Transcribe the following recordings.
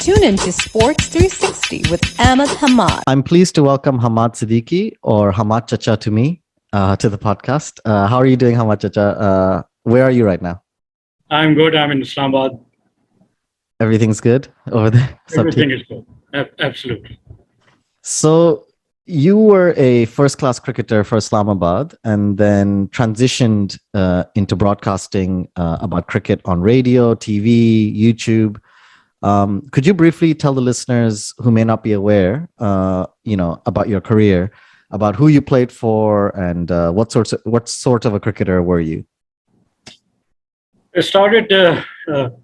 Tune in to Sports 360 with Ahmed Hamad. I'm pleased to welcome Hamad Siddiqui, or Hamad Chacha to me, to the podcast. How are you doing, Hamad Chacha? Where are you right now? I'm good. I'm in Islamabad. Everything's good over there? Everything is good. Absolutely. So you were a first-class cricketer for Islamabad and then transitioned into broadcasting about cricket on radio, TV, YouTube. Could you briefly tell the listeners who may not be aware, about your career, about who you played for and what sort of a cricketer were you? I started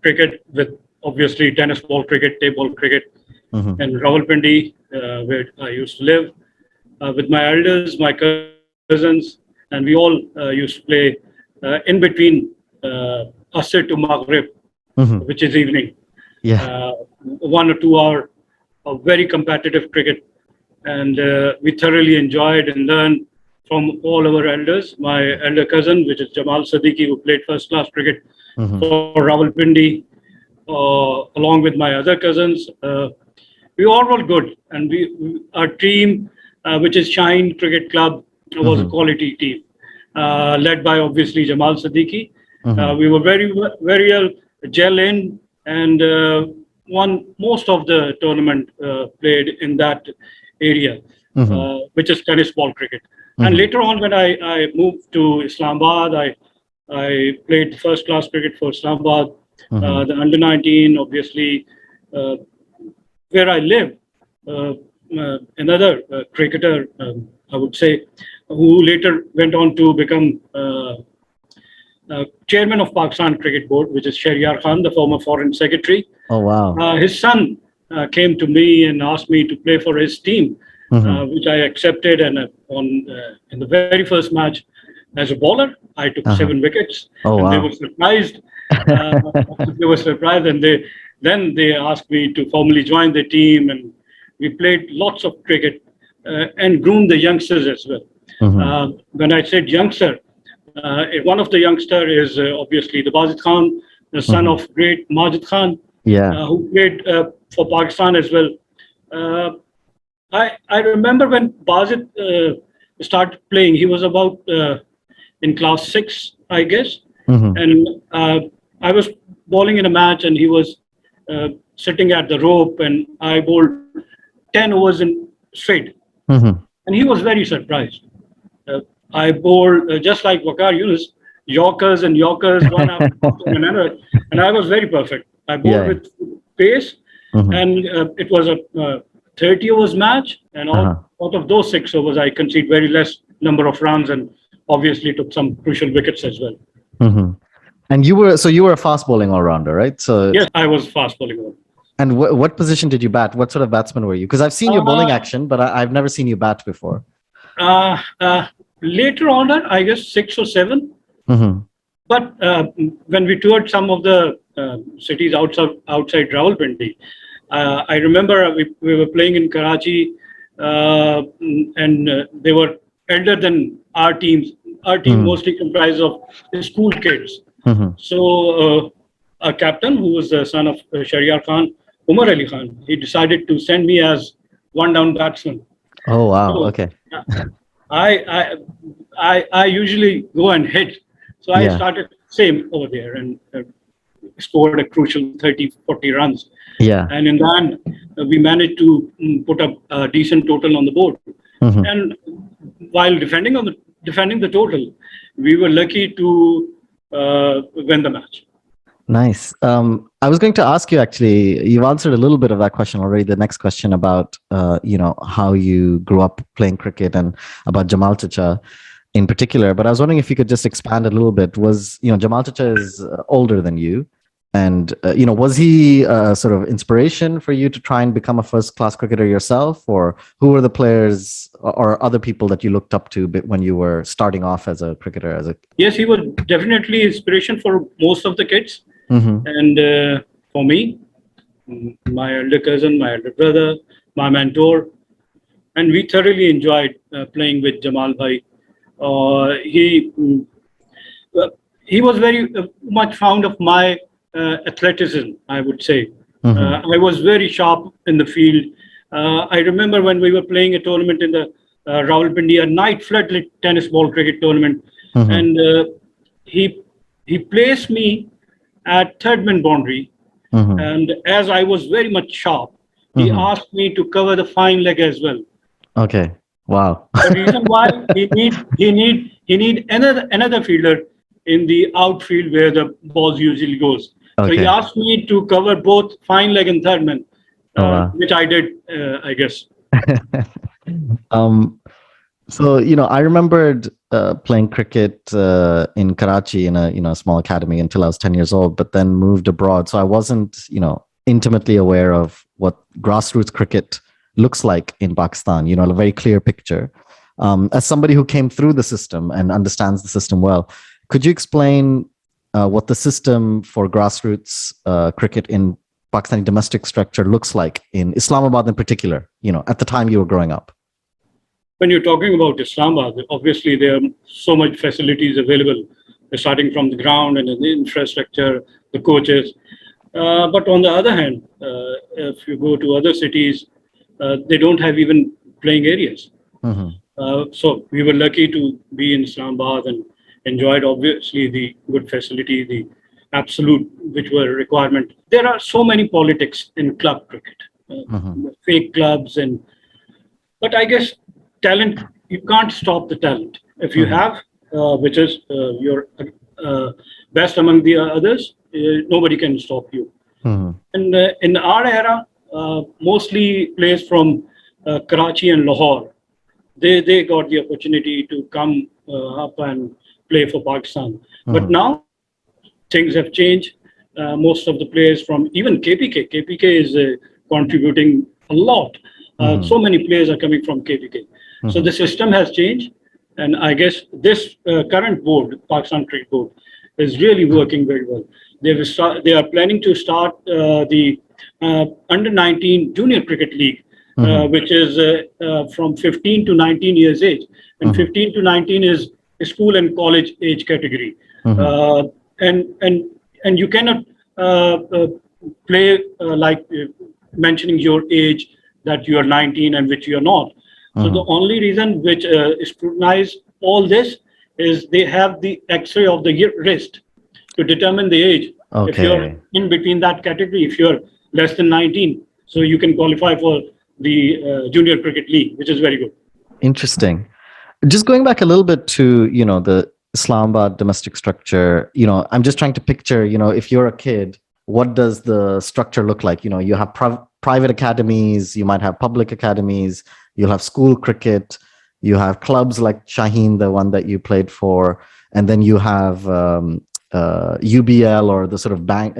cricket with obviously tennis ball cricket, table cricket, in Rawalpindi, where I used to live, with my elders, my cousins, and we all used to play in between Asr to Maghrib, which is evening. Yeah. 1 or 2 hour of very competitive cricket, and we thoroughly enjoyed and learned from all our elders. My elder cousin, which is Jamal Siddiqui, who played first class cricket for Rawalpindi, along with my other cousins. We all were good, and our team, which is Shine Cricket Club, was a quality team, led by obviously Jamal Siddiqui. We were very well gel in, and won most of the tournament played in that area, which is tennis ball cricket. And later on, when I moved to Islamabad, I played first class cricket for Islamabad, the under 19, obviously, where I live. Another cricketer, I would say, who later went on to become chairman of Pakistan Cricket Board, which is Sheri Khan, the former foreign secretary. Oh, wow. His son came to me and asked me to play for his team, which I accepted. And in the very first match, as a bowler, I took 7 wickets. Oh, and wow. they were surprised. And they asked me to formally join the team, and we played lots of cricket and groomed the youngsters as well. When I said youngster, one of the youngster is obviously the Bazi Khan, the son of great Majid Khan, who played for Pakistan as well. I remember when Bazi started playing, he was about in class 6, I guess, and I was bowling in a match, and he was sitting at the rope, and I bowled 10 overs in straight, and he was very surprised. I bowled just like Waqar Yunus, Yorkers, one after another, and I was very perfect. I bowled with pace, and it was a 30 overs match, and out of those 6 overs, I conceded very less number of runs, and obviously took some crucial wickets as well. And you were a fast bowling all rounder, right? So yes, I was fast bowling. And what position did you bat? What sort of batsman were you? Because I've seen your bowling action, but I've never seen you bat before. Later on, I guess 6 or 7. But when we toured some of the cities outside Rawalpindi, I remember we were playing in Karachi, and they were elder than our teams. Our team mostly comprised of school kids. So a captain, who was the son of Sheri Khan, Umar Ali Khan, he decided to send me as one down batsman. Oh, wow. So, okay. I usually go and hit. So I started same over there and scored a crucial 30, 40 runs. Yeah. And in the end, we managed to put up a decent total on the board. And while defending the total, we were lucky to win the match. Nice. I was going to ask you, actually, you've answered a little bit of that question already. The next question about, how you grew up playing cricket and about Jamal Chacha in particular. But I was wondering if you could just expand a little bit. Jamal Chacha is older than you. And, was he a sort of inspiration for you to try and become a first-class cricketer yourself? Or who were the players or other people that you looked up to when you were starting off as a cricketer? Yes, he was definitely inspiration for most of the kids. And for me, my elder cousin, my elder brother, my mentor, and we thoroughly enjoyed playing with Jamal Bhai. He was very much fond of my athleticism, I would say. I was very sharp in the field. I remember when we were playing a tournament in the Rawalpindi, a night floodlit tennis ball cricket tournament, and he placed me at third man boundary, and as I was very much sharp, he asked me to cover the fine leg as well. Okay. Wow. The reason why he need another fielder in the outfield where the balls usually goes. So he Okay. asked me to cover both fine leg and third man, Oh, wow. which I did, I guess. um, so I remembered playing cricket in Karachi in a small academy until I was 10 years old, but then moved abroad. So I wasn't intimately aware of what grassroots cricket looks like in Pakistan. A very clear picture. As somebody who came through the system and understands the system well, could you explain what the system for grassroots cricket in Pakistani domestic structure looks like in Islamabad in particular, at the time you were growing up? When you're talking about Islamabad, obviously there are so much facilities available, starting from the ground and the infrastructure, the coaches. But on the other hand, if you go to other cities, they don't have even playing areas. So we were lucky to be in Islamabad and enjoyed obviously the good facility, the absolute which were requirement. There are so many politics in club cricket, fake clubs, but I guess talent, you can't stop the talent. If you have, which is your best among the others, nobody can stop you. And in our era, mostly players from Karachi and Lahore, they got the opportunity to come up and play for Pakistan. But now things have changed. Most of the players from even KPK is contributing a lot. So many players are coming from KPK. So the system has changed. And I guess this current board, Pakistan Cricket Board, is really working very well. They are planning to start the under 19 junior cricket league, which is from 15 to 19 years age. And 15 to 19 is school and college age category. And you cannot play like mentioning your age that you are 19 and which you are not. So the only reason which scrutinize all this is they have the X-ray of the wrist to determine the age. Okay. If you're in between that category, if you're less than 19, so you can qualify for the junior cricket league, which is very good. Interesting. Just going back a little bit to the Islamabad domestic structure. I'm just trying to picture. If you're a kid, what does the structure look like? You have private academies, you might have public academies, you'll have school cricket, you have clubs like Shaheen, the one that you played for, and then you have UBL or the sort of bank,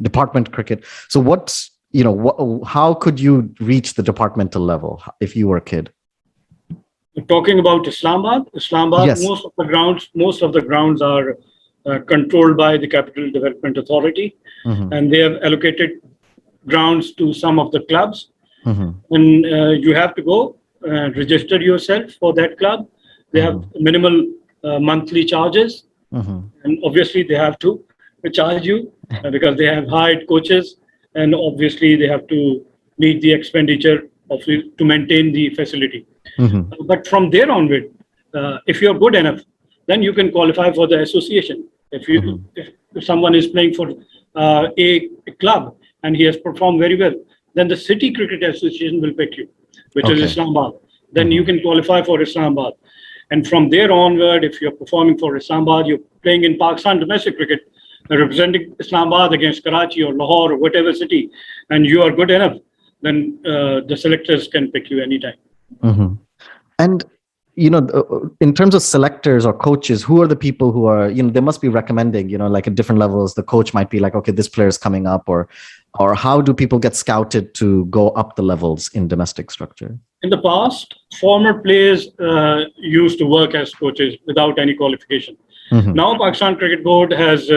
department cricket. So how could you reach the departmental level if you were a kid? Talking about Islamabad, Yes. most of the grounds are controlled by the Capital Development Authority, and they have allocated grounds to some of the clubs. And you have to go and register yourself for that club. They have minimal monthly charges, and obviously they have to charge you because they have hired coaches, and obviously they have to meet the expenditure to maintain the facility. But from there onward, if you're good enough, then you can qualify for the association. If someone is playing for a club and he has performed very well, then the City Cricket Association will pick you, which is Islamabad. Then you can qualify for Islamabad. And from there onward, if you're performing for Islamabad, you're playing in Pakistan domestic cricket, representing Islamabad against Karachi or Lahore or whatever city, and you are good enough, then the selectors can pick you anytime. And in terms of selectors or coaches, who are the people who are, they must be recommending, like at different levels, the coach might be like, okay, this player is coming up, or how do people get scouted to go up the levels in domestic structure? In the past, former players used to work as coaches without any qualification. Now, Pakistan Cricket Board has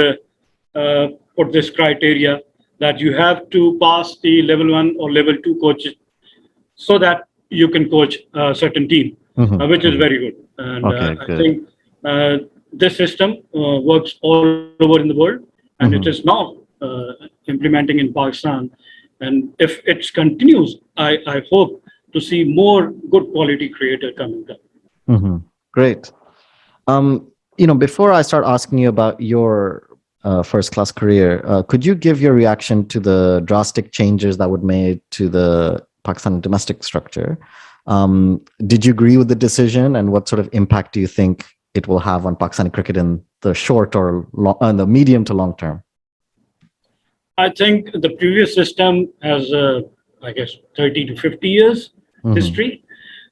put this criteria that you have to pass the level 1 or level 2 coaches so that you can coach a certain team, which is very good. And I think this system works all over in the world, and it is now implementing in Pakistan. And if it continues, I hope to see more good quality creator coming up. Great. Before I start asking you about your first class career, could you give your reaction to the drastic changes that were made to the Pakistan domestic structure? Did you agree with the decision, and what sort of impact do you think it will have on Pakistani cricket in the short or the medium to long term? I think the previous system has, I guess, 30 to 50 years history.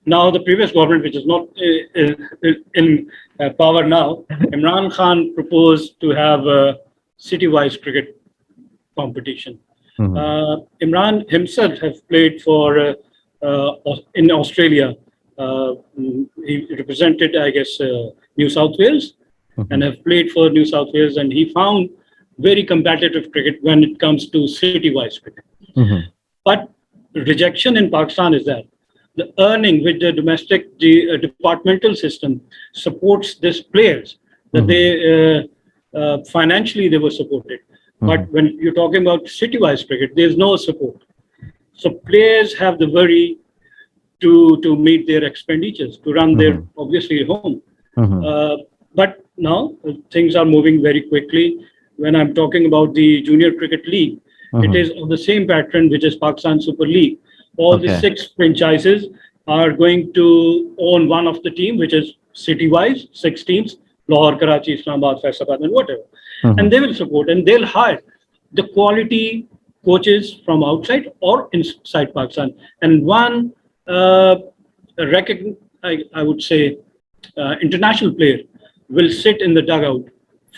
Now, the previous government, which is not in power now, Imran Khan proposed to have a city-wise cricket competition. Imran himself has played for in Australia. He represented, I guess, New South Wales, and have played for New South Wales, and he found very competitive cricket when it comes to city-wise cricket. But rejection in Pakistan is that the earning which the domestic departmental system supports these players, that they financially they were supported. But when you're talking about city-wise cricket, there's no support. So players have the worry to meet their expenditures, to run their obviously home. But now things are moving very quickly. When I'm talking about the Junior Cricket League, it is of the same pattern which is Pakistan Super League. All the 6 franchises are going to own one of the team, which is city-wise, 6 teams, Lahore, Karachi, Islamabad, Faisalabad, and whatever. And they will support, and they'll hire the quality coaches from outside or inside Pakistan. And one, I would say, international player will sit in the dugout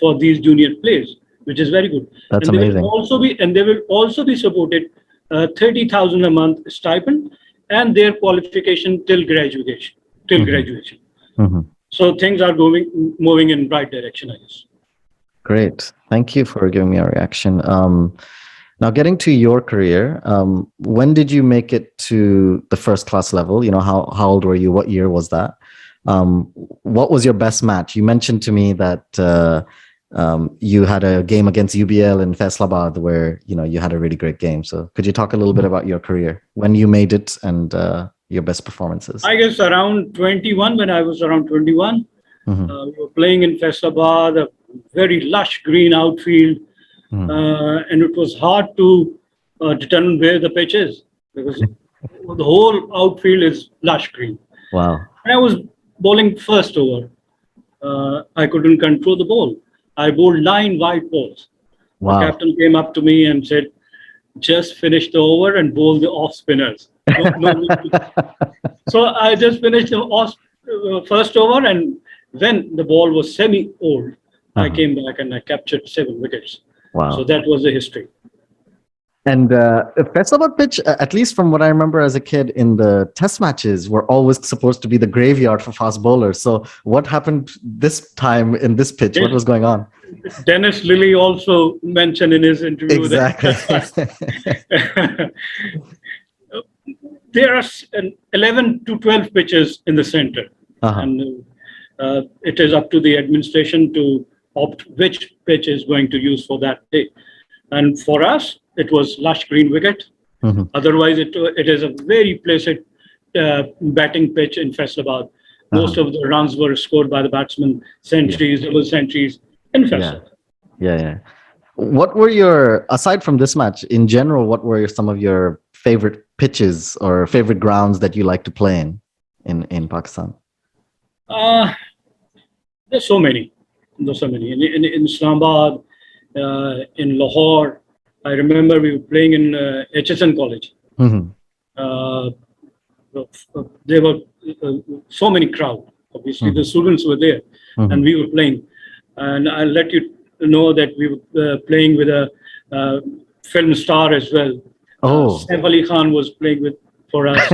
for these junior players, which is very good. That's and amazing. They will also be supported 30,000 a month stipend and their qualification till graduation. So things are moving in right direction, I guess. Great. Thank you for giving me a reaction. Now, getting to your career, when did you make it to the first class level? How old were you? What year was that? What was your best match? You mentioned to me that you had a game against UBL in Faisalabad where you had a really great game. So could you talk a little bit about your career, when you made it, and your best performances? I guess around 21, when I was around 21, we were playing in Faisalabad, a very lush green outfield, and it was hard to determine where the pitch is because the whole outfield is lush green. Wow. And I was bowling first over. I couldn't control the ball. I bowled 9 wide balls. Wow. The captain came up to me and said, just finish the over and bowl the off spinners. So I just finished the first over, and when the ball was semi-old, I came back and I captured 7 wickets. Wow. So that was the history. And Faisalabad pitch, at least from what I remember as a kid, in the test matches, were always supposed to be the graveyard for fast bowlers. So what happened this time in this pitch? What was going on? Dennis Lilly also mentioned in his interview Exactly. that there are 11 to 12 pitches in the center. And it is up to the administration to opt which pitch is going to use for that day. And for us, it was lush green wicket. Otherwise, it is a very placid batting pitch in Faisalabad. Most of the runs were scored by the batsmen, centuries, double centuries in Faisalabad. Yeah. What were aside from this match, in general, what were some of your favorite pitches or favorite grounds that you like to play in Pakistan? There's so many. In Islamabad, in Lahore, I remember we were playing in HSN College. There were so many crowd. Obviously, the students were there, and we were playing. And I'll let you know that we were playing with a film star as well. Sheri Khan was playing for us.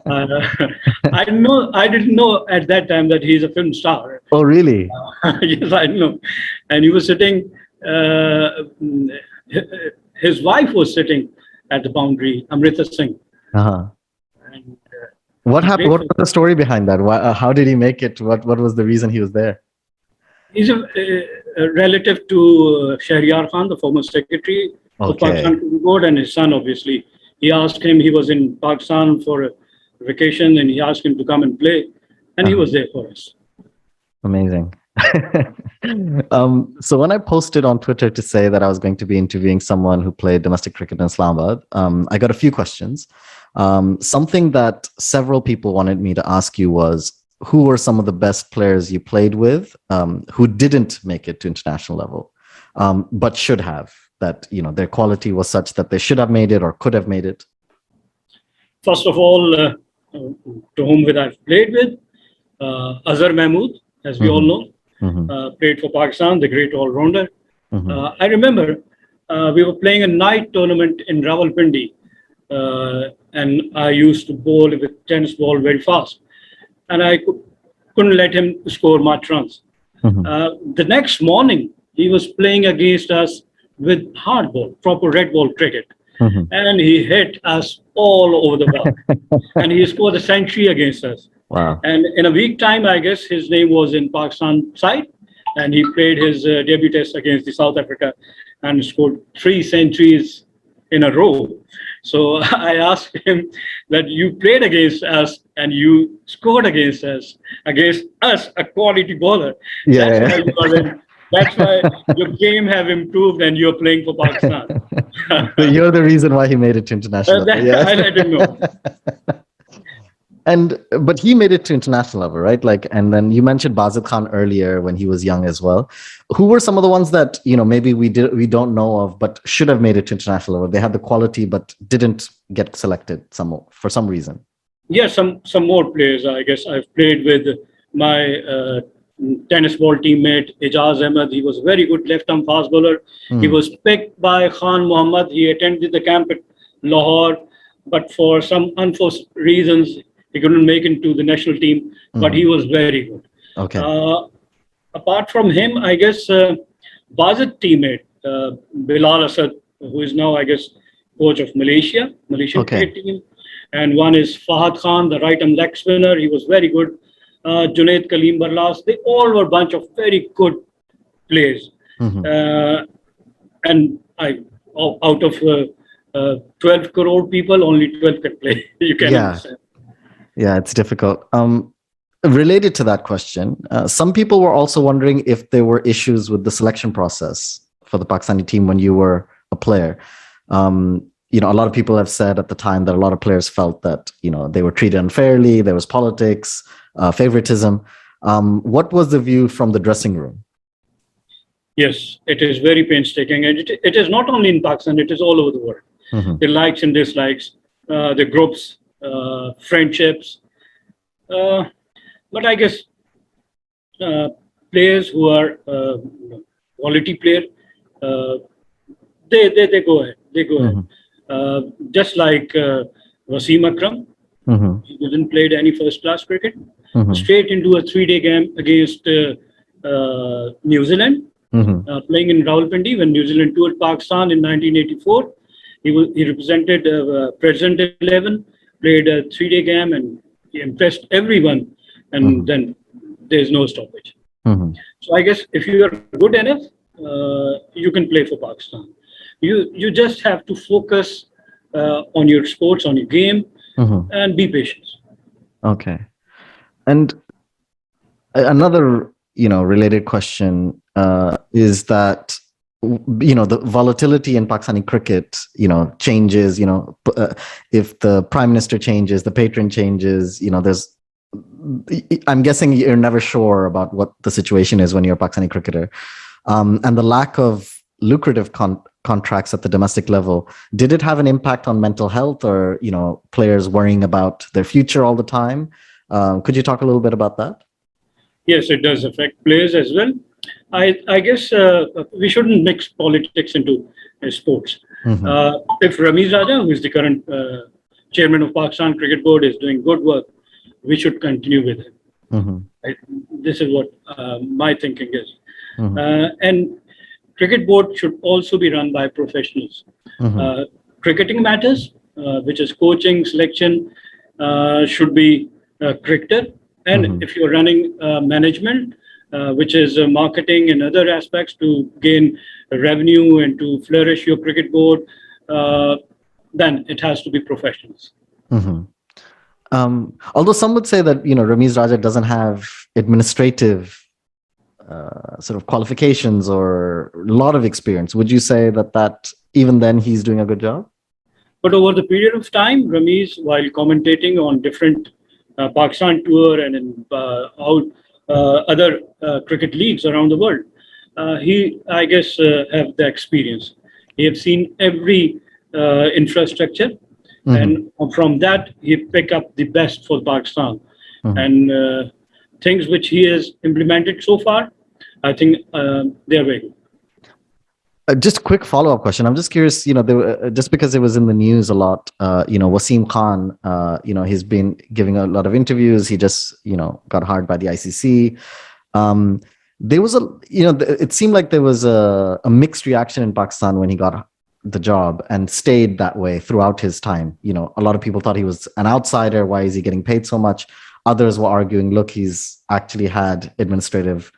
I didn't know at that time that he's a film star. Oh, really? Yes, I know. And he was sitting. His wife was sitting at the boundary, Amrita Singh. And, what happened? What was the story behind that? How did he make it? What was the reason he was there? He's relative to Sheri Khan, the former secretary of Pakistan Cricket Board, and his son, obviously. He asked him, he was in Pakistan for a vacation, and he asked him to come and play, and he was there for us. Amazing. So when I posted on Twitter to say that I was going to be interviewing someone who played domestic cricket in Islamabad, I got a few questions. Something that several people wanted me to ask you was, who were some of the best players you played with who didn't make it to international level, but should have, that, you know, their quality was such that they should have made it or could have made it? First of all, to whom I've played with, Azhar Mahmood, as we all know, played for Pakistan, the great all-rounder. I remember we were playing a night tournament in Rawalpindi, and I used to bowl with tennis ball very fast, and I couldn't let him score much runs. The next morning, he was playing against us with hard ball, proper red ball cricket, and he hit us all over the ball, and he scored a century against us. Wow. And in a week time, I guess his name was in Pakistan side, and he played his debut test against the South Africa and scored 3 centuries in a row. So I asked him that you played against us and you scored against us, a quality bowler. That's why your game have improved and you're playing for Pakistan. So you're the reason why he made it to international level. Yeah. I let him know. But he made it to international level, right? Like, and then you mentioned Bazi Khan earlier when he was young as well. Who were some of the ones that, you know, maybe we don't know of, but should have made it to international level? They had the quality, but didn't get selected for some reason. Yeah, some more players. I guess I've played with my tennis ball teammate Ijaz Ahmed. He was a very good left-arm fast bowler. He was picked by Khan Muhammad. He attended the camp at Lahore, but for some unforced reasons, he couldn't make it to the national team, but he was very good. Okay. Apart from him, I guess Baz's teammate, Bilal Asad, who is now, I guess, coach of Malaysian cricket team. And one is Fahad Khan, the right-arm leg spinner. He was very good. Junaid Kaleem Barlas, they all were a bunch of very good players. And out of 12 crore people, only 12 can play. You can understand. Yeah, it's difficult. Related to that question, some people were also wondering if there were issues with the selection process for the Pakistani team when you were a player. You know, a lot of people have said at the time that a lot of players felt that, you know, they were treated unfairly, there was politics, favoritism. What was the view from the dressing room? Yes, it is very painstaking. And it is not only in Pakistan, it is all over the world. The likes and dislikes, the groups, friendships. But I guess players who are quality player, they go ahead. They go ahead. Just like Wasim Akram, he didn't play any first-class cricket. Straight into a 3-day game against New Zealand, playing in Rawalpindi when New Zealand toured Pakistan in 1984. He represented present 11, played a 3-day game, and he impressed everyone. And then there's no stoppage. So I guess if you are good enough, you can play for Pakistan. You just have to focus on your sports, on your game, and be patient. Okay. And another, you know, related question is that, you know, the volatility in Pakistani cricket, you know, changes, you know, if the prime minister changes, the patron changes, you know, I'm guessing you're never sure about what the situation is when you're a Pakistani cricketer. And the lack of lucrative contracts at the domestic level, did it have an impact on mental health or, you know, players worrying about their future all the time? Could you talk a little bit about that? Yes, it does affect players as well. I guess we shouldn't mix politics into sports. If Ramiz Raja, who is the current chairman of Pakistan Cricket Board, is doing good work, we should continue with him. This is what my thinking is. And Cricket Board should also be run by professionals. Cricketing matters, which is coaching, selection, should be cricketer. And if you're running management, which is marketing and other aspects to gain revenue and to flourish your cricket board, then it has to be professionals. Mhm. Although some would say that Ramiz Raja doesn't have administrative sort of qualifications or a lot of experience, would you say that even then he's doing a good job? But over the period of time, Ramiz, while commentating on different Pakistan tour and in other cricket leagues around the world, he, I guess, have the experience. He have seen every infrastructure, and from that he pick up the best for Pakistan. And things which he has implemented so far, I think they're very good. Just a quick follow-up question. I'm just curious, just because it was in the news a lot, Wasim Khan, he's been giving a lot of interviews. He just, got hired by the ICC. There was it seemed like there was a mixed reaction in Pakistan when he got the job and stayed that way throughout his time. A lot of people thought he was an outsider. Why is he getting paid so much? Others were arguing, look, he's actually had administrative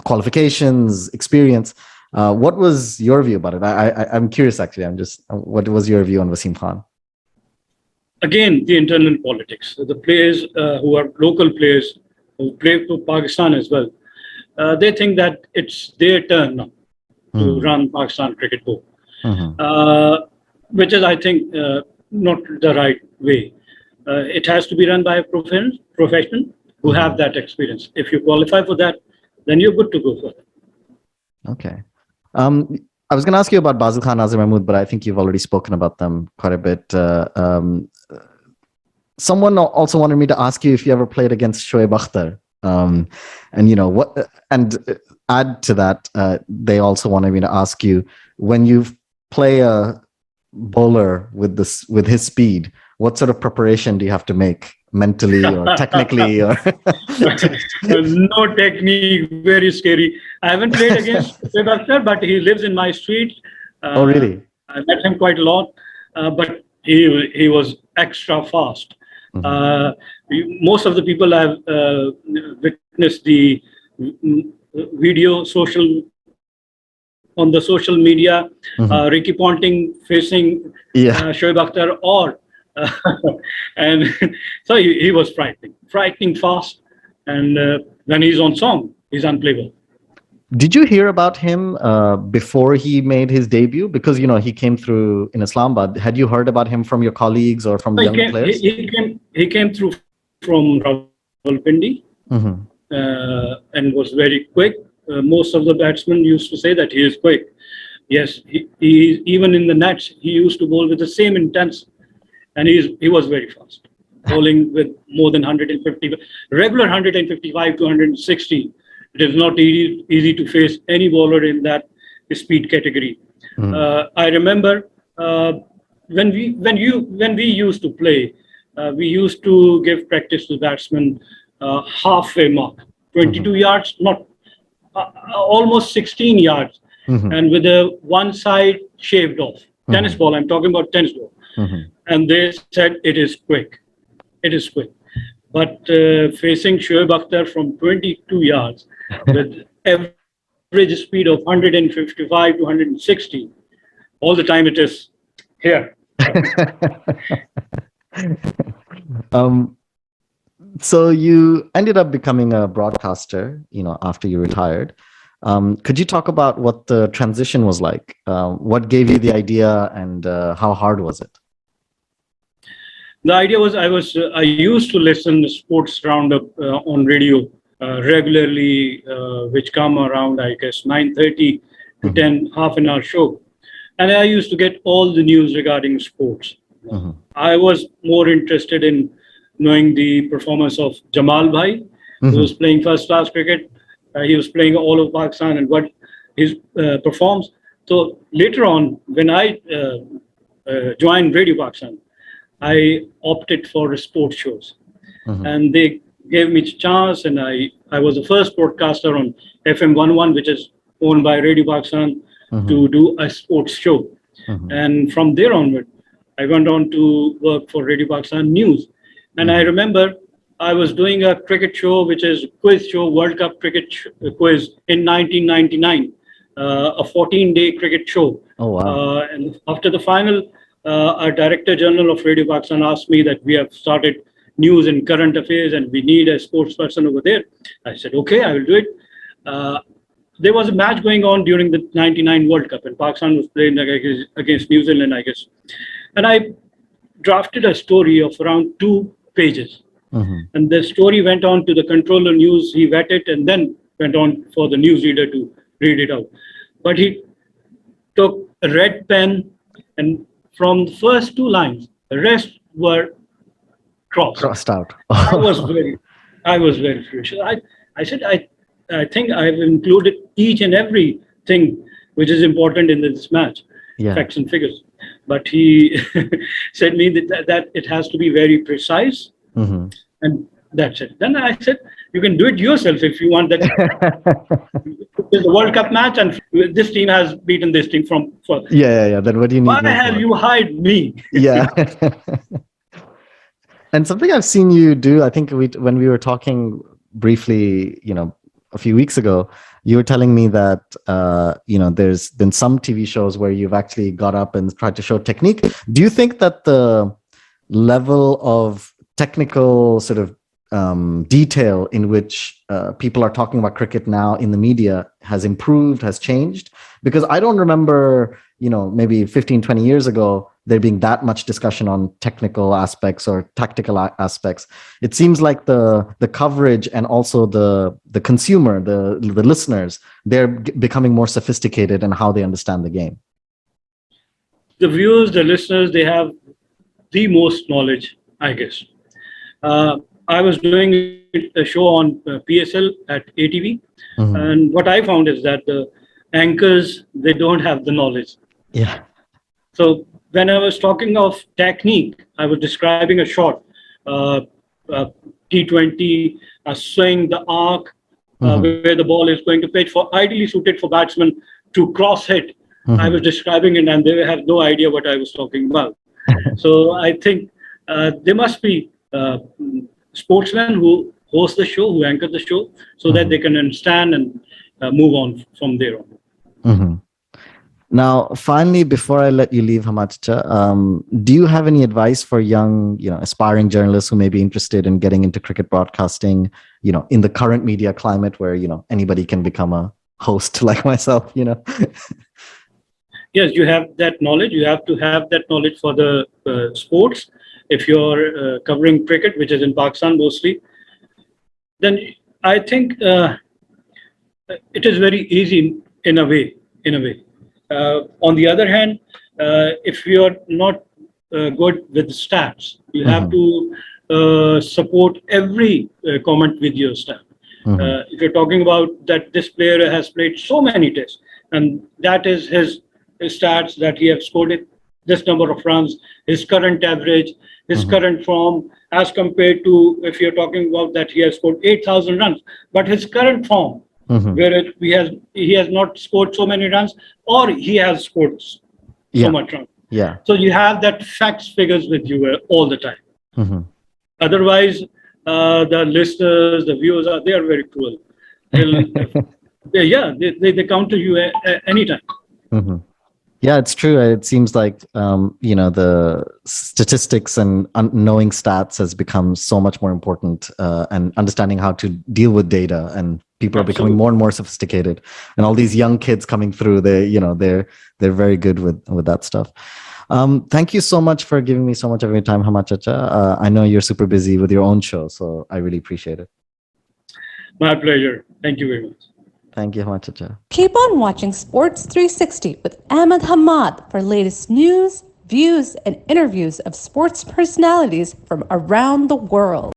qualifications, experience. What was your view about it? I'm curious, actually. What was your view on Wasim Khan? Again, the internal politics. The players who are local players who play for Pakistan as well, they think that it's their turn now to run Pakistan cricket board, which is, I think, not the right way. It has to be run by a professional who have that experience. If you qualify for that, then you're good to go for it. Okay. I was going to ask you about Bazi Khan, Nazir Mahmood, but I think you've already spoken about them quite a bit. Someone also wanted me to ask you if you ever played against Shoaib Akhtar. And add to that, they also wanted me to ask you, when you play a bowler with his speed, what sort of preparation do you have to make mentally or technically? Or No technique, very scary. I haven't played against Shoaib Akhtar, but he lives in my street. Oh, really? I met him quite a lot, but he was extra fast. Most of the people have witnessed the video on the social media, Ricky Ponting facing Shoaib Akhtar, and so he was frightening fast, and when he's on song, he's unplayable. Did you hear about him before he made his debut? Because he came through in Islamabad. Had you heard about him from your colleagues or from young players? He came through from Rawalpindi and was very quick. Most of the batsmen used to say that he is quick. Yes, he even in the nets he used to bowl with the same intensity, and he was very fast, bowling with more than 150, regular 155 to 160. It is not easy to face any bowler in that speed category. I remember when we used to play, we used to give practice to batsmen halfway mark, 22 yards, not almost 16 yards, and with the one side shaved off. Tennis ball, I'm talking about tennis ball. And they said it is quick. But facing Shoaib Akhtar from 22 yards with average speed of 155 to 160, all the time it is here. So you ended up becoming a broadcaster, after you retired. Could you talk about what the transition was like? What gave you the idea, and how hard was it? The idea was I used to listen to sports roundup on radio regularly, which come around, I guess, 9:30 to 10, half an hour show. And I used to get all the news regarding sports. I was more interested in knowing the performance of Jamal Bhai, who was playing first class cricket. He was playing all of Pakistan and what his performs. So later on, when I joined Radio Pakistan, I opted for sports shows, and they gave me a chance, and I was the first broadcaster on FM 11, which is owned by Radio Pakistan, to do a sports show. And from there onward, I went on to work for Radio Pakistan News. And I remember I was doing a cricket show, which is quiz show, World Cup quiz in 1999, a 14-day cricket show. Oh, wow. And after the final, our Director General of Radio Pakistan asked me that we have started news and current affairs and we need a sports person over there. I said, okay, I will do it. There was a match going on during the 99 World Cup and Pakistan was playing against New Zealand, I guess. And I drafted a story of around 2 pages. And the story went on to the controller news. He vetted and then went on for the newsreader to read it out. But he took a red pen and from the first 2 lines, the rest were Crossed out. I was very furious. I said, I think I've included each and every thing which is important in this match, facts and figures. But he said me that it has to be very precise, and that's it. Then I said, you can do it yourself if you want that. It's a World Cup match, and this team has beaten this team from first. Yeah. Then what do you need? Why have you hired me? Yeah. And something I've seen you do, I think when we were talking briefly, a few weeks ago, you were telling me that, there's been some TV shows where you've actually got up and tried to show technique. Do you think that the level of technical sort of detail in which people are talking about cricket now in the media has improved, has changed? Because I don't remember, maybe 15, 20 years ago, there being that much discussion on technical aspects or tactical aspects. It seems like the coverage and also the consumer, the listeners, they're becoming more sophisticated in how they understand the game. The viewers, the listeners, they have the most knowledge, I guess. I was doing a show on PSL at ATV, and what I found is that the anchors, they don't have the knowledge. Yeah. So when I was talking of technique, I was describing a shot, T20, a swing, the arc, where the ball is going to pitch, for ideally suited for batsmen to cross hit. I was describing it and they have no idea what I was talking about. So I think there must be sportsmen who host the show, who anchor the show, so that they can understand and move on from there on. Now, finally, before I let you leave, Hamad Chacha, do you have any advice for young, aspiring journalists who may be interested in getting into cricket broadcasting, in the current media climate where, anybody can become a host like myself, Yes, you have that knowledge. You have to have that knowledge for the sports. If you're covering cricket, which is in Pakistan mostly, then I think it is very easy in a way. On the other hand, if you're not good with stats, you have to support every comment with your stat. If you're talking about that this player has played so many tests, and that is his stats that he has scored this number of runs, his current average, his current form, as compared to if you're talking about that he has scored 8,000 runs, but his current form, where he has not scored so many runs, or he has scored so much runs. Yeah. So you have that facts figures with you all the time. Otherwise, the listeners, the viewers they are very cruel. They counter you anytime. Yeah, it's true. It seems like, the statistics and knowing stats has become so much more important, and understanding how to deal with data, and people are becoming more and more sophisticated, and all these young kids coming through, they're very good with that stuff. Thank you so much for giving me so much of your time, Hamad Chacha. I know you're super busy with your own show, so I really appreciate it. My pleasure. Thank you very much. Thank you, Hamad Chacha. Keep on watching Sports 360 with Ahmed Hamad for latest news, views, and interviews of sports personalities from around the world.